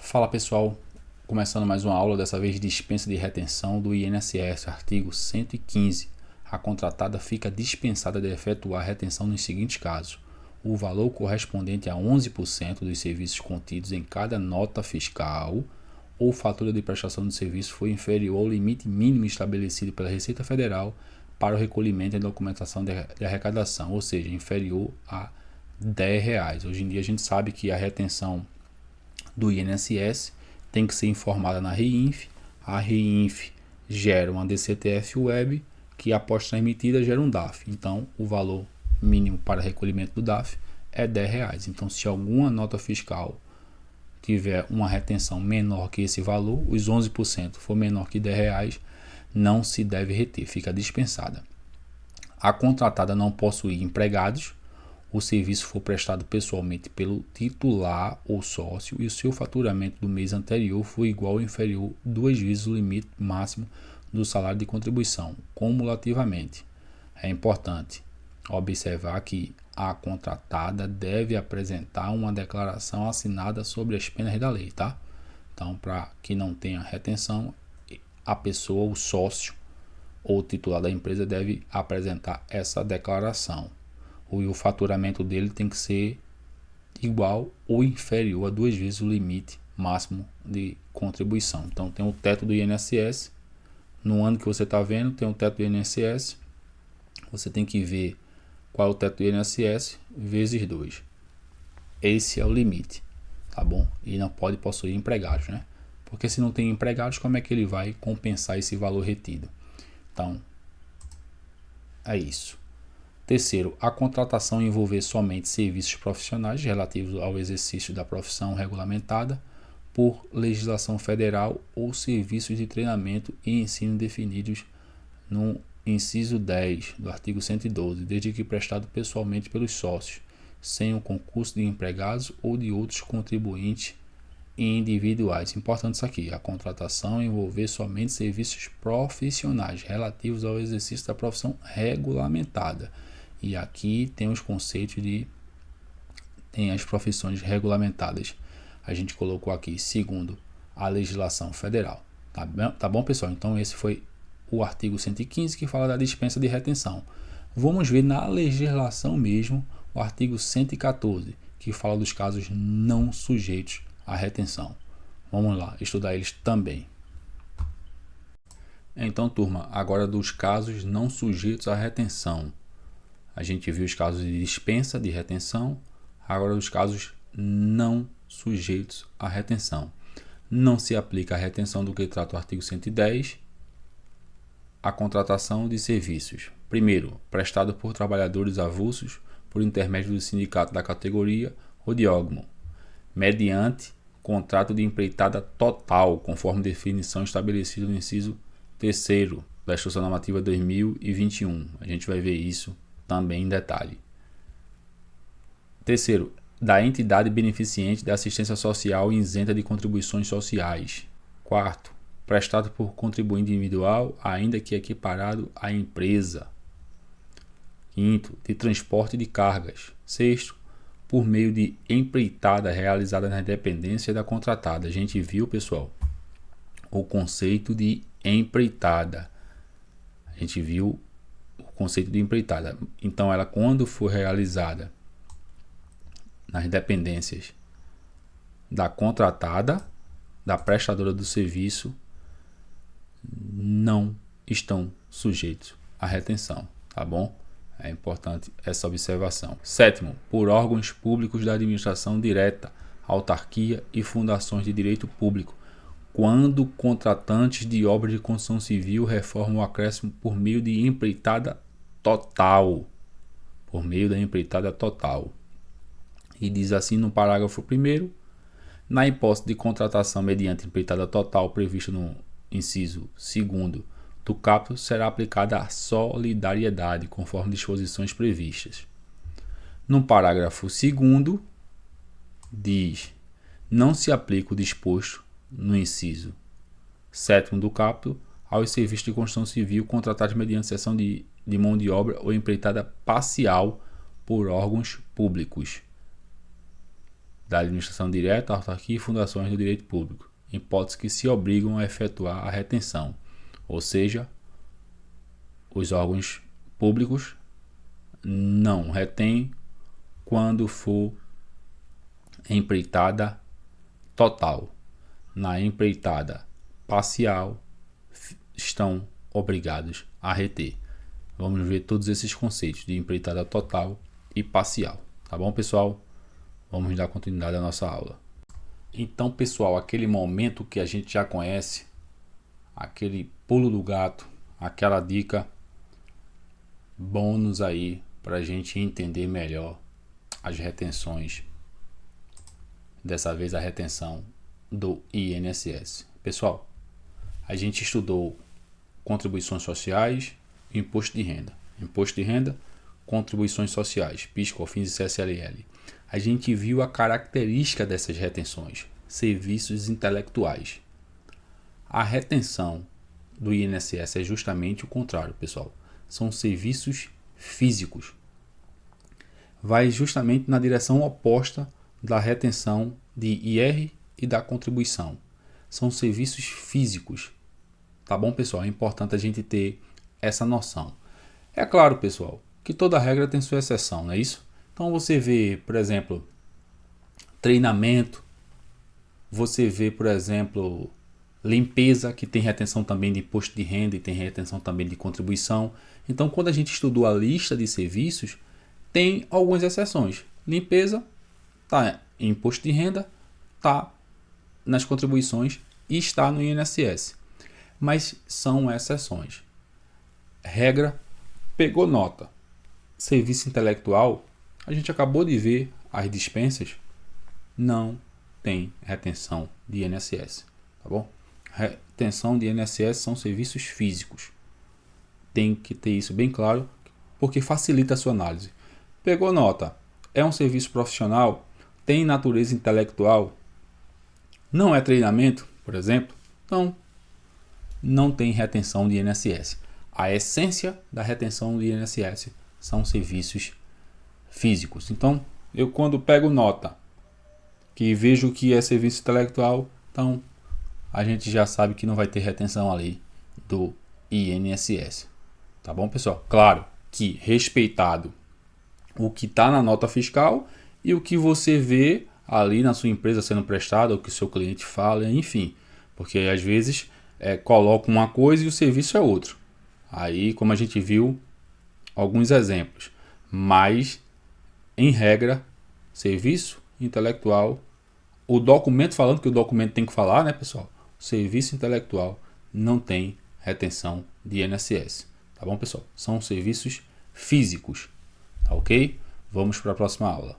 Fala pessoal, começando mais uma aula, dessa vez de dispensa de retenção do INSS, artigo 115. A contratada fica dispensada de efetuar a retenção nos seguintes casos: o valor correspondente a 11% dos serviços contidos em cada nota fiscal ou fatura de prestação de serviço foi inferior ao limite mínimo estabelecido pela Receita Federal para o recolhimento e documentação de arrecadação, ou seja, inferior a R$10. Hoje em dia a gente sabe que a retenção do INSS tem que ser informada na REINF. A REINF gera uma DCTF web que, após transmitida, gera um DAF. Então, o valor mínimo para recolhimento do DAF é R$10. Então, se alguma nota fiscal tiver uma retenção menor que esse valor, os 11% for menor que R$10, não se deve reter, fica dispensada. A contratada não possui empregados, o serviço for prestado pessoalmente pelo titular ou sócio e o seu faturamento do mês anterior for igual ou inferior 2 vezes o limite máximo do salário de contribuição, cumulativamente. É importante observar que a contratada deve apresentar uma declaração assinada sobre as penas da lei, tá? Então, para que não tenha retenção, a pessoa, o sócio ou o titular da empresa deve apresentar essa declaração. O faturamento dele tem que ser igual ou inferior a 2 vezes o limite máximo de contribuição. Então, tem o teto do INSS. No ano que você está vendo, tem o teto do INSS. Você tem que ver qual é o teto do INSS vezes 2. Esse é o limite, tá bom? E não pode possuir empregados, né? Porque se não tem empregados, como é que ele vai compensar esse valor retido? Então, é isso. Terceiro, a contratação envolver somente serviços profissionais relativos ao exercício da profissão regulamentada por legislação federal ou serviços de treinamento e ensino definidos no inciso 10 do artigo 112, desde que prestado pessoalmente pelos sócios, sem o concurso de empregados ou de outros contribuintes individuais. Importante isso aqui: a contratação envolver somente serviços profissionais relativos ao exercício da profissão regulamentada. E aqui tem os conceitos tem as profissões regulamentadas. A gente colocou aqui segundo a legislação federal. Tá bom, pessoal? Então esse foi o artigo 115 que fala da dispensa de retenção. Vamos ver na legislação mesmo o artigo 114, que fala dos casos não sujeitos à retenção. Vamos lá estudar eles também. Então, turma, agora dos casos não sujeitos à retenção. A gente viu os casos de dispensa de retenção, agora os casos não sujeitos à retenção. Não se aplica a retenção do que trata o artigo 110, a contratação de serviços. Primeiro, prestado por trabalhadores avulsos por intermédio do sindicato da categoria ou de órgão, mediante contrato de empreitada total, conforme definição estabelecida no inciso 3º da Instrução Normativa 2021. A gente vai ver isso também em detalhe. Terceiro, da entidade beneficiente da assistência social isenta de contribuições sociais. Quarto, prestado por contribuinte individual, ainda que equiparado à empresa. Quinto, de transporte de cargas. Sexto, por meio de empreitada realizada na dependência da contratada. A gente viu, pessoal, o conceito de empreitada. A gente viu o conceito de empreitada. Então, ela, quando for realizada nas dependências da contratada, da prestadora do serviço, não estão sujeitos à retenção, tá bom? É importante essa observação. Sétimo, por órgãos públicos da administração direta, autarquia e fundações de direito público, quando contratantes de obras de construção civil, reforma ou acréscimo por meio de empreitada total. Por meio da empreitada total. E diz assim no parágrafo 1º, na hipótese de contratação mediante empreitada total prevista no inciso 2º do caput, será aplicada a solidariedade, conforme disposições previstas. No parágrafo 2º, diz: não se aplica o disposto no inciso 7º do caput aos serviços de construção civil contratados mediante cessão de mão de obra ou empreitada parcial por órgãos públicos. da administração direta, autarquia e fundações do direito público, em hipótese que se obrigam a efetuar a retenção, ou seja, os órgãos públicos não retêm quando for empreitada total. Na empreitada parcial, estão obrigados a reter. Vamos ver todos esses conceitos de empreitada total e parcial. Tá bom, pessoal? Vamos dar continuidade à nossa aula. Então, pessoal, aquele momento que a gente já conhece, aquele pulo do gato, aquela dica bônus aí para a gente entender melhor as retenções. Dessa vez a retenção do INSS. Pessoal, a gente estudou contribuições sociais e imposto de renda. Imposto de renda, contribuições sociais, PIS, COFINS e CSLL. A gente viu a característica dessas retenções, serviços intelectuais. A retenção do INSS é justamente o contrário, pessoal. São serviços físicos. Vai justamente na direção oposta da retenção de IR e da contribuição. São serviços físicos. Tá bom, pessoal? É importante a gente ter essa noção. É claro, pessoal, que toda regra tem sua exceção, não é isso? Então você vê, por exemplo, treinamento, você vê, por exemplo, limpeza, que tem retenção também de imposto de renda e tem retenção também de contribuição. Então, quando a gente estudou a lista de serviços, tem algumas exceções. Limpeza está em imposto de renda, está nas contribuições e está no INSS. Mas são exceções. Regra, pegou nota. Serviço intelectual, a gente acabou de ver as dispensas, não tem retenção de INSS, tá bom? Retenção de INSS são serviços físicos. Tem que ter isso bem claro, porque facilita a sua análise. Pegou nota, é um serviço profissional, tem natureza intelectual, não é treinamento, por exemplo, então não tem retenção de INSS. A essência da retenção de INSS são serviços físicos. Então, eu quando pego nota que vejo que é serviço intelectual, então a gente já sabe que não vai ter retenção ali do INSS. Tá bom, pessoal? Claro que respeitado o que está na nota fiscal e o que você vê ali na sua empresa sendo prestado, o que o seu cliente fala, enfim. Porque às vezes coloca uma coisa e o serviço é outro. Aí, como a gente viu, alguns exemplos. Mas, em regra, serviço intelectual, o documento falando que o documento tem que falar, né, pessoal? Serviço intelectual não tem retenção de INSS. Tá bom, pessoal? São serviços físicos. Tá ok? Vamos para a próxima aula.